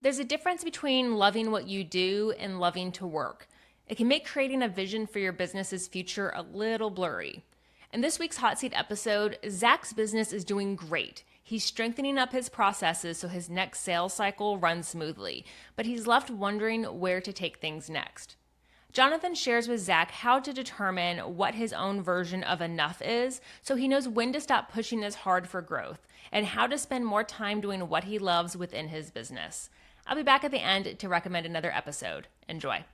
There's a difference between loving what you do and loving to work. It can make creating a vision for your business's future a little blurry. In this week's Hot Seat episode, Zach's business is doing great. He's strengthening up his processes so his next sales cycle runs smoothly, but he's left wondering where to take things next. Jonathan shares with Zach how to determine what his own version of enough is so he knows when to stop pushing as hard for growth and how to spend more time doing what he loves within his business. I'll be back at the end to recommend another episode. Enjoy.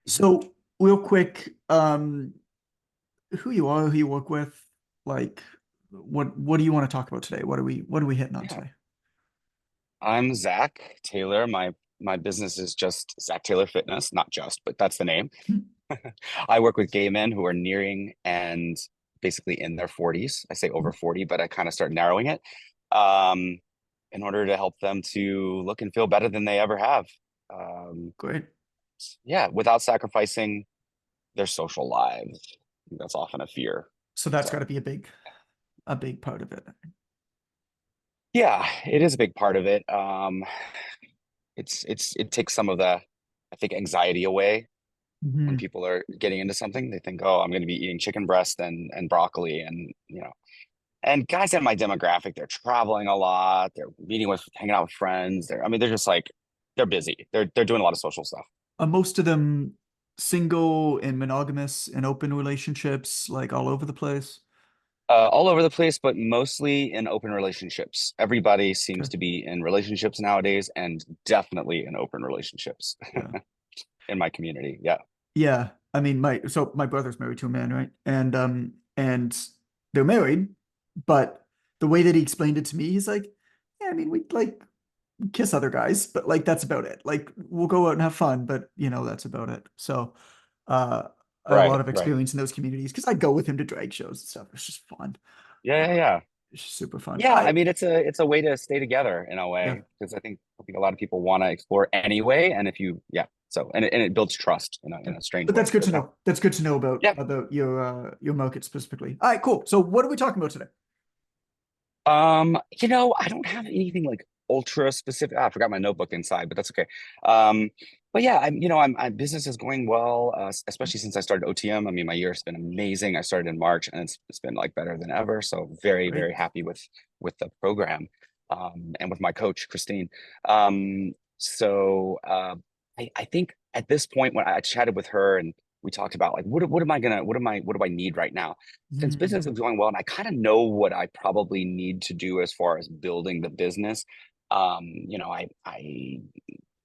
So real quick, who you are, who you work with, like what do you want to talk about today? What are we hitting on Yeah, today? I'm Zach Taylor. My business is just Zach Taylor Fitness, not just, but that's the name. Hmm. I work with gay men who are nearing and basically in their 40s. I say over 40, but I kind of start narrowing it um, in order to help them to look and feel better than they ever have. Um, Great. yeah, without sacrificing their social lives. I think that's often a fear. So that's got to So be a big part of it. yeah, it is a big part of it. It takes some of the, I think, anxiety away when Hmm. people are getting into something. They think, oh, I'm going to be eating chicken breast and broccoli, and and guys in my demographic, they're traveling a lot, they're meeting with, hanging out with friends. I mean, they're just like, they're busy. They're doing a lot of social stuff. Are most of them single and monogamous and open relationships, like all over the place? All over the place, but mostly in open relationships. Everybody seems Okay. to be in relationships nowadays, and definitely in open relationships Yeah. in my community. Yeah. Yeah. I mean, my brother's married to a man, right? And they're married, but the way that he explained it to me, he's like, yeah, I mean, we like kiss other guys, but like that's about it. Like we'll go out and have fun, but that's about it. So uh I have a lot Right, of right. experience in those communities because I go with him to drag shows and stuff. It's just fun. Yeah, yeah, Uh yeah. it's just super fun. Yeah, I I mean it's a way to stay together in a Yeah. way because I think a lot of people want to explore anyway, and if you yeah, so and it builds trust in Yeah. a strange But way. that's good So to it's know. That's good to know yeah. about your market specifically. All right, cool. So what are we talking about today? I don't have anything like ultra specific. I forgot my notebook inside, but that's okay. Um, but yeah, my business is going well, especially since I started OTM. I mean, my year has been amazing. I started in March, and it's been like better than ever. So very, very Great. happy with the program, and with my coach, Christine. I think at this point when I chatted with her and we talked about like what do I need right now? Since Hmm. business is going well and I kind of know what I probably need to do as far as building the business. I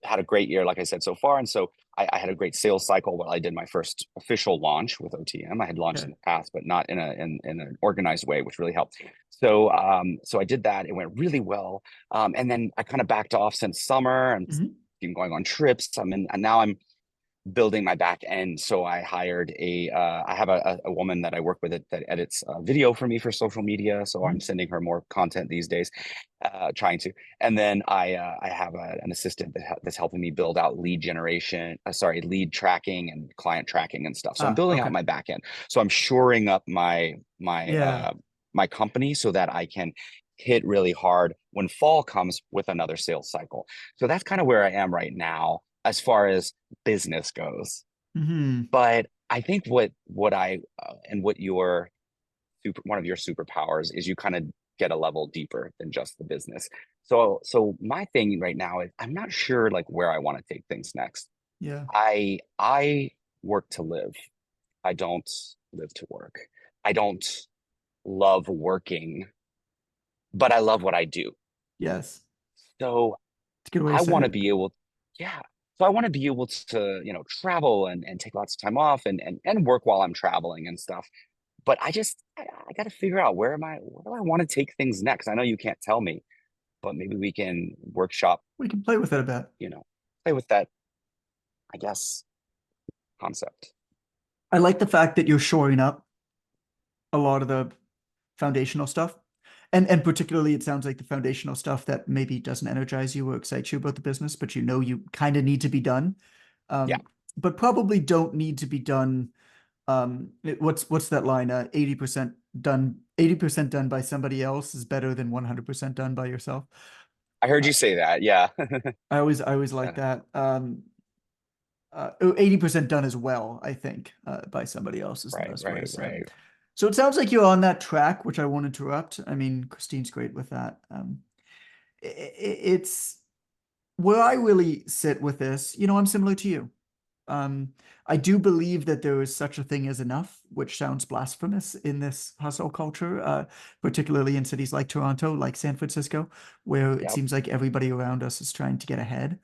had a great year, like I said, so far. And so I had a great sales cycle while I did my first official launch with OTM. I had launched Okay. in the past, but not in an organized way, which really helped. So I did that. It went really well. And then I kind of backed off since summer and Hmm. been going on trips. And now I'm building my back end. So I have a woman that I work with that edits video for me for social media. So I'm Hmm. sending her more content these days, trying to. And then I have an assistant that's helping me build out lead tracking and client tracking and stuff. So I'm Ah, building out okay. my back end. So I'm shoring up Yeah. my company so that I can hit really hard when fall comes with another sales cycle. So that's kind of where I am right now as far as business goes. Hmm. But I think what I and what your one of your superpowers is you kind of get a level deeper than just the business. So my thing right now is I'm not sure like where I want to take things next. Yeah. I work to live. I don't live to work. I don't love working, but I love what I do. Yes. So It's a good way to I say want to it. be able, yeah. So I want to be able to, travel and take lots of time off and work while I'm traveling and stuff. But I got to figure out where do I want to take things next? I know you can't tell me, but maybe we can workshop, We can play with it a bit. you know, play with that, I guess, concept. I like the fact that you're shoring up a lot of the foundational stuff. And particularly it sounds like the foundational stuff that maybe doesn't energize you or excite you about the business, but you kind of need to be done. Yeah. But probably don't need to be done. What's that line? 80% done, 80% done by somebody else is better than 100% done by yourself. I heard you say that. Yeah. I always like Yeah. that. 80% done as well, I think, by somebody else is the Right, best way to right, say it. right. So it sounds like you're on that track, which I won't interrupt. I mean, Christine's great with that. It's where I really sit with this, I'm similar to you. Um, I do believe that there is such a thing as enough, which sounds blasphemous in this hustle culture, particularly in cities like Toronto, like San Francisco, where it Yep. seems like everybody around us is trying to get ahead.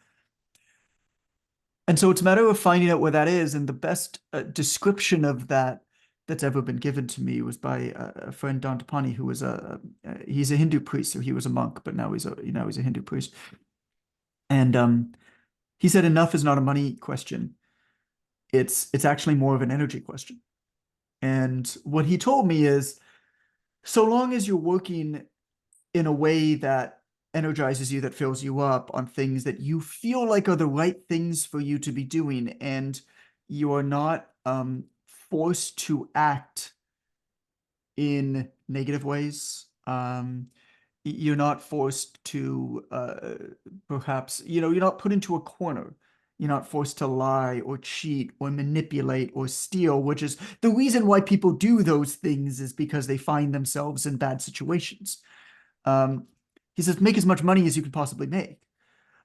And so it's a matter of finding out where that is. And the best description of that that's ever been given to me was by a friend, Don Tapani, who was he's a Hindu priest, so he was a monk, but now he's a Hindu priest. And he said, enough is not a money question. It's actually more of an energy question. And what he told me is, so long as you're working in a way that energizes you, that fills you up on things that you feel like are the right things for you to be doing, and you are not forced to act in negative ways. You're not forced to perhaps, you're not put into a corner. You're not forced to lie or cheat or manipulate or steal, which is the reason why people do those things is because they find themselves in bad situations. Um, he says, make as much money as you can possibly make,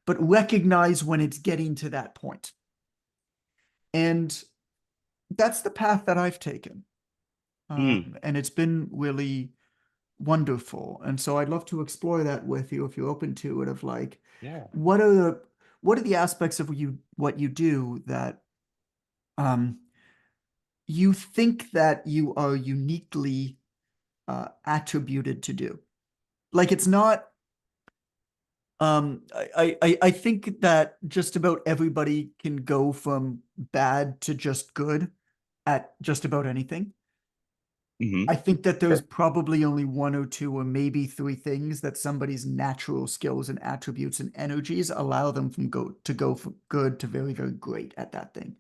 but recognize when it's getting to that point. And that's the path that I've taken. Mm, And it's been really wonderful. And so I'd love to explore that with you if you're open to it, of like, yeah. what are the what are the aspects of what you do that um you think that you are uniquely attributed to do? Like it's not I think that just about everybody can go from bad to just good at just about anything. Hmm. I think that there's Sure. probably only one or two or maybe three things that somebody's natural skills and attributes and energies allow them to go from good to very, very great at that thing.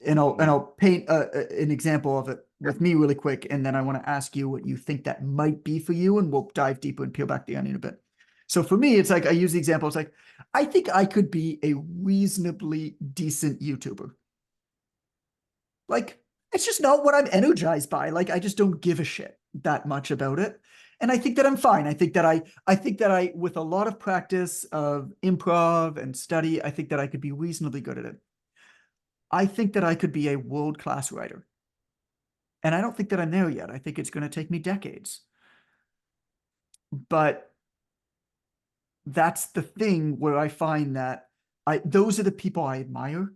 And I'll paint an example of it Sure. with me really quick, and then I want to ask you what you think that might be for you, and we'll dive deeper and peel back the onion a bit. So for me, it's like I use the example. It's like I think I could be a reasonably decent YouTuber. Like it's just not what I'm energized by. Like I just don't give a shit that much about it. And I think that I'm fine. I think that I with a lot of practice of improv and study, I think that I could be reasonably good at it. I think that I could be a world-class writer. And I don't think that I'm there yet. I think it's going to take me decades. But that's the thing where I find that those are the people I admire.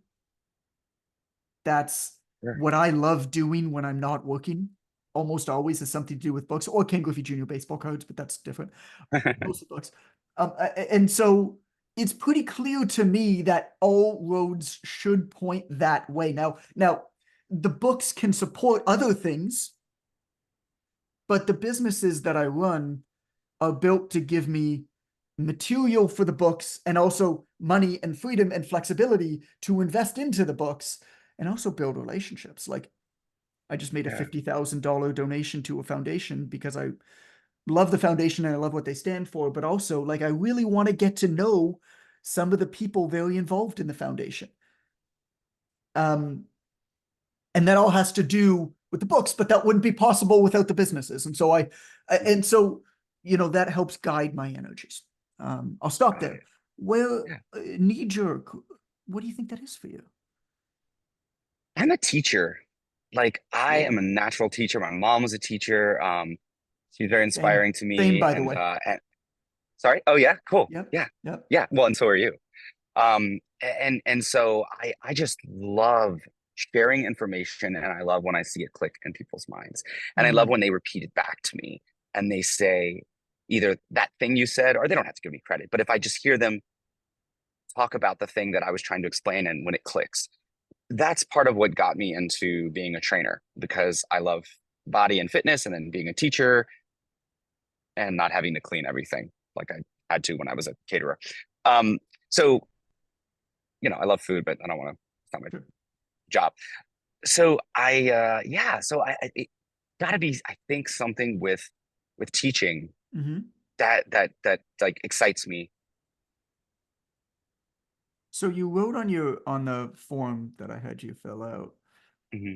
That's Sure. what I love doing when I'm not working. Almost always has something to do with books or Ken Griffey Jr. baseball cards, but that's different. Mostly books. And so it's pretty clear to me that all roads should point that way. Now the books can support other things, but the businesses that I run are built to give me material for the books and also money and freedom and flexibility to invest into the books and also build relationships. Like I just made a Yeah. $50,000 donation to a foundation because I love the foundation and I love what they stand for, but also like I really want to get to know some of the people very involved in the foundation. Um, and that all has to do with the books, but that wouldn't be possible without the businesses. And so Mhm. and so, that helps guide my energies. I'll stop Got there. it. Where Yeah. knee jerk, what do you think that is for you? I'm a teacher. Like I Whoa, am a natural teacher. My mom was a teacher. She's very same, inspiring to same, me. by the way. And sorry. Oh yeah, cool. Yep, Yeah. yep. Yeah. Well, and so are you. And so I just love sharing information and I love when I see it click in people's minds. And I love Mm, when they repeat it back to me and they say either that thing you said or they don't have to give me credit, but if I just hear them talk about the thing that I was trying to explain and when it clicks, that's part of what got me into being a trainer because I love body and fitness and then being a teacher and not having to clean everything like I had to when I was a caterer. So I love food, but I don't want to, it's not my sure. job. So yeah, so it gotta be, I think something with teaching Hmm. that like excites me. So you wrote on your on the form that I had you fill out Hmm.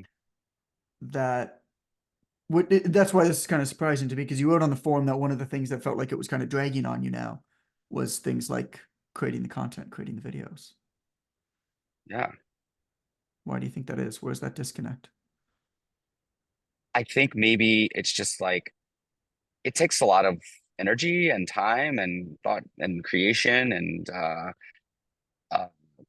that that's why this is kind of surprising to me because you wrote on the form that one of the things that felt like it was kind of dragging on you now was things like creating the content, creating the videos. Yeah. Why do you think that is? Where's that disconnect? I think maybe it's just like it takes a lot of energy and time and thought and creation and uh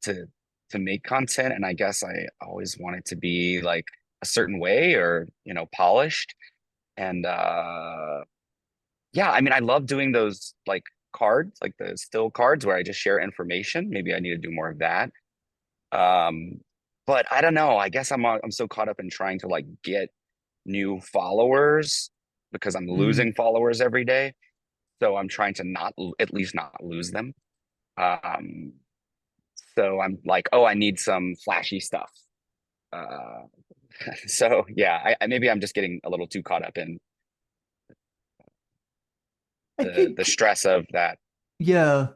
to to make content. And I guess I always want it to be like a certain way or, polished. And yeah, I mean I love doing those like cards, like the still cards where I just share information. Maybe I need to do more of that. Um, but I don't know. I guess I'm so caught up in trying to like get new followers because I'm Mm. losing followers every day. So I'm trying to not at least not lose them. Um, so I'm like, oh, I need some flashy stuff. Uh, so yeah, maybe I'm just getting a little too caught up in I the think, stress of that. yeah,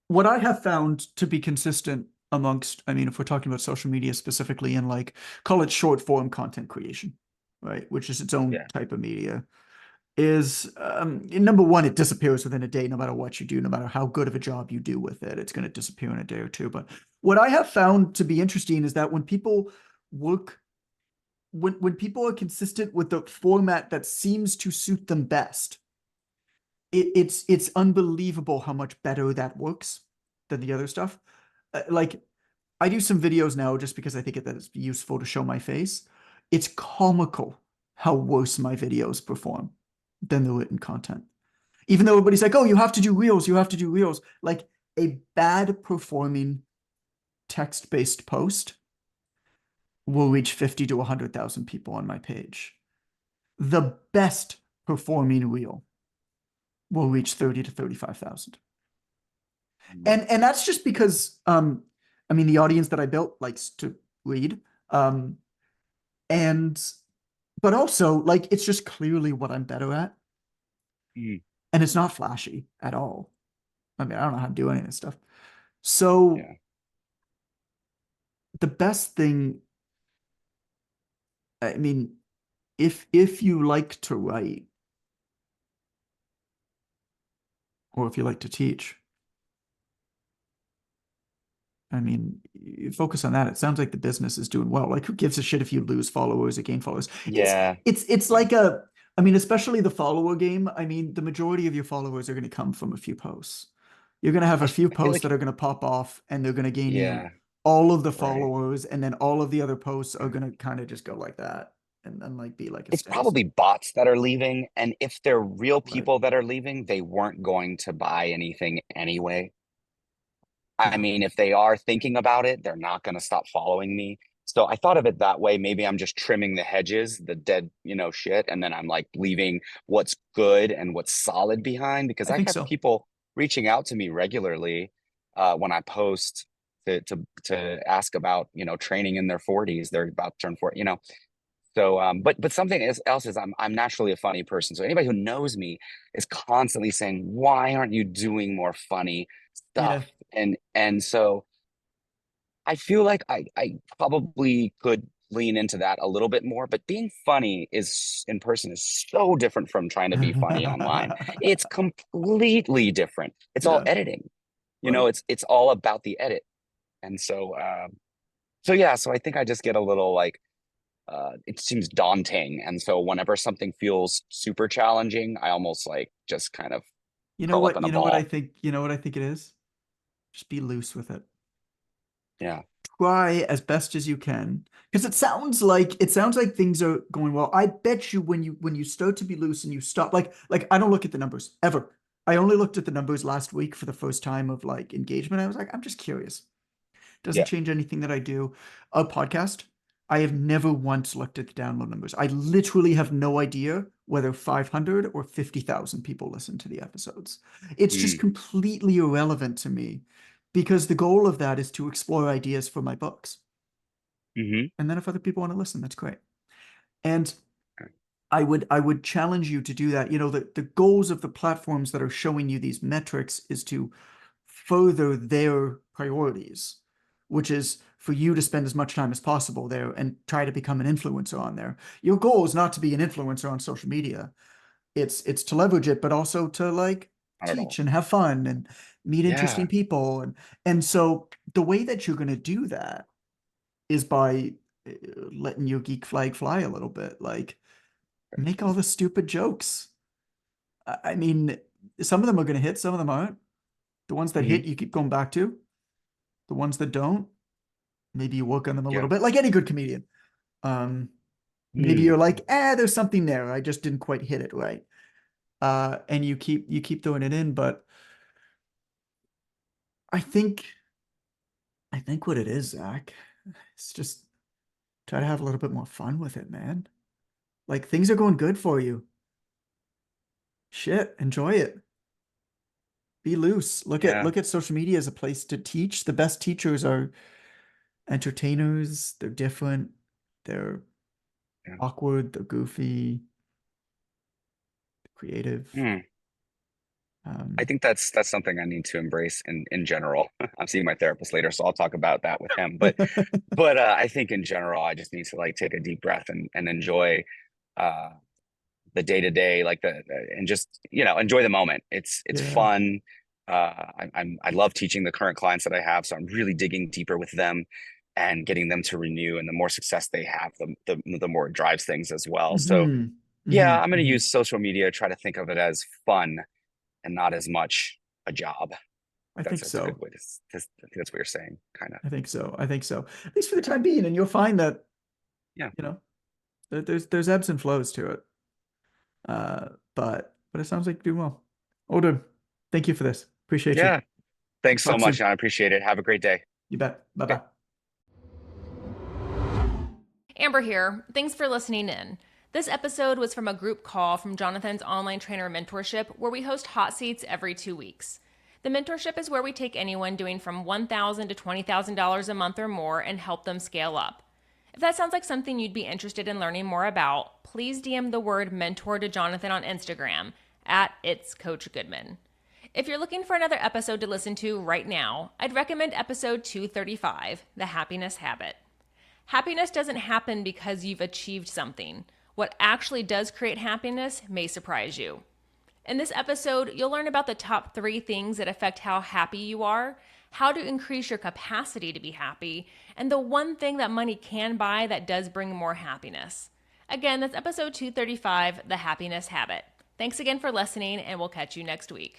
what I have found to be consistent amongst, I mean, if we're talking about social media specifically and like call it short form content creation, right, which is its own Yeah. type of media, is number one, it disappears within a day, no matter what you do, no matter how good of a job you do with it, it's going to disappear in a day or two. But what I have found to be interesting is that when people work, when people are consistent with the format that seems to suit them best, it's unbelievable how much better that works than the other stuff. Like I do some videos now just because I think that it's useful to show my face. It's comical how worse my videos perform than the written content. Even though everybody's like, "Oh, you have to do reels, you have to do reels." Like a bad performing text-based post will reach 50 to 100,000 people on my page. The best performing reel will reach 30 to 35,000. Mm. And that's just because I mean the audience that I built likes to read. Um and but also like it's just clearly what I'm better at. Mm. And it's not flashy at all. I mean, I don't know how to do any of this stuff. So Yeah. the best thing, I mean, if you like to write or if you like to teach, I mean, you focus on that. It sounds like the business is doing well. Like, who gives a shit if you lose followers or gain followers? It's Yeah. it's Yeah. like a, I mean, especially the follower game. I mean, the majority of your followers are going to come from a few posts. You're going to have a few I feel posts like that are going to pop off, and they're going to gain you yeah, all of the right. followers, and then all of the other posts are Yeah. going to kind of just go like that, and then like be like a It's standstill. probably bots that are leaving, and if they're real Right. people that are leaving, they weren't going to buy anything anyway. I Yeah. mean, if they are thinking about it, they're not going to stop following me. So I thought of it that way. Maybe I'm just trimming the hedges, the dead, shit, and then I'm like leaving what's good and what's solid behind because I I think have so. people reaching out to me regularly when I post to ask about, training in their 40s. They're about to turn 40, So, but something else is I'm naturally a funny person. So anybody who knows me is constantly saying, "Why aren't you doing more funny Yeah. stuff?" And so I feel like I probably could lean into that a little bit more. But being funny is in person is so different from trying to be funny online. It's completely different. It's all Yeah. editing. Right. It's all about the edit. And so yeah. So I think I just get a little like it seems daunting. And so whenever something feels super challenging, I almost like just kind of You know curl up what? in a You know what I ball. think? You know what I think it is? Just be loose with it. Yeah. Try as best as you can because it sounds like things are going well. I bet you when you start to be loose and you stop like I don't look at the numbers ever. I only looked at the numbers last week for the first time of like engagement. I was like, I'm just curious. Doesn't Yeah. change anything that I do. A podcast, I have never once looked at the download numbers. I literally have no idea whether 500 or 50,000 people listen to the episodes. It's just Mm. completely irrelevant to me because the goal of that is to explore ideas for my books. Hmm. And then if other people want to listen, that's great. And I would challenge you to do that. You know, the goals of the platforms that are showing you these metrics is to further their priorities, which is for you to spend as much time as possible there and try to become an influencer on there. Your goal is not to be an influencer on social media. It's to leverage it, but also to like Not at all. teach and have fun and meet interesting Yeah. people. And so the way that you're going to do that is by uh, letting your geek flag fly a little bit. Like make all the stupid jokes. I mean, some of them are going to hit, some of them aren't. The ones that Hmm. hit, you keep going back to. The ones that don't, maybe you work on them a little Yeah. bit, like any good comedian. Um, Maybe Hmm. you're like, there's something there. I just didn't quite hit it right. And you keep throwing it in, but I think I think what it is, Zach, is just try to have a little bit more fun with it, man. Like things are going good for you. Shit, enjoy it. Be loose. Look at Yeah. look at social media as a place to teach. The best teachers are entertainers. They're different. They're Yeah. awkward. They're goofy. Creative. Hmm. I Um, think that's something I need to embrace in general. I'm seeing my therapist later, so I'll talk about that with him. But I think in general, I just need to like take a deep breath and enjoy uh the day to day, like and just enjoy the moment. It's yeah. fun. I love teaching the current clients that I have, so I'm really digging deeper with them and getting them to renew. And the more success they have, the more it drives things as well. So Hmm. yeah, Hmm. I'm going to Hmm. use social media, try to think of it as fun and not as much a job. I think That's a good so. way I think that's what you're saying, kind of. I think so. I think so. At least for the time being, and you'll find that, Yeah. you know, there's ebbs and flows to it. But it sounds like you're doing well. Older, thank you for this. Appreciate you. Yeah. Thanks so Talk much. soon. I appreciate it. Have a great day. You bet. Bye Okay. bye. Amber here. Thanks for listening in. This episode was from a group call from Jonathan's online trainer mentorship, where we host hot seats every 2 weeks. The mentorship is where we take anyone doing from $1,000 to $20,000 a month or more and help them scale up. If that sounds like something you'd be interested in learning more about, please DM the word mentor to Jonathan on Instagram at It's Coach Goodman. If you're looking for another episode to listen to right now, I'd recommend episode 235, The Happiness Habit. Happiness doesn't happen because you've achieved something. What actually does create happiness may surprise you. In this episode, you'll learn about the top 3 things that affect how happy you are, how to increase your capacity to be happy, and the one thing that money can buy that does bring more happiness. Again, that's episode 235, The Happiness Habit. Thanks again for listening, and we'll catch you next week.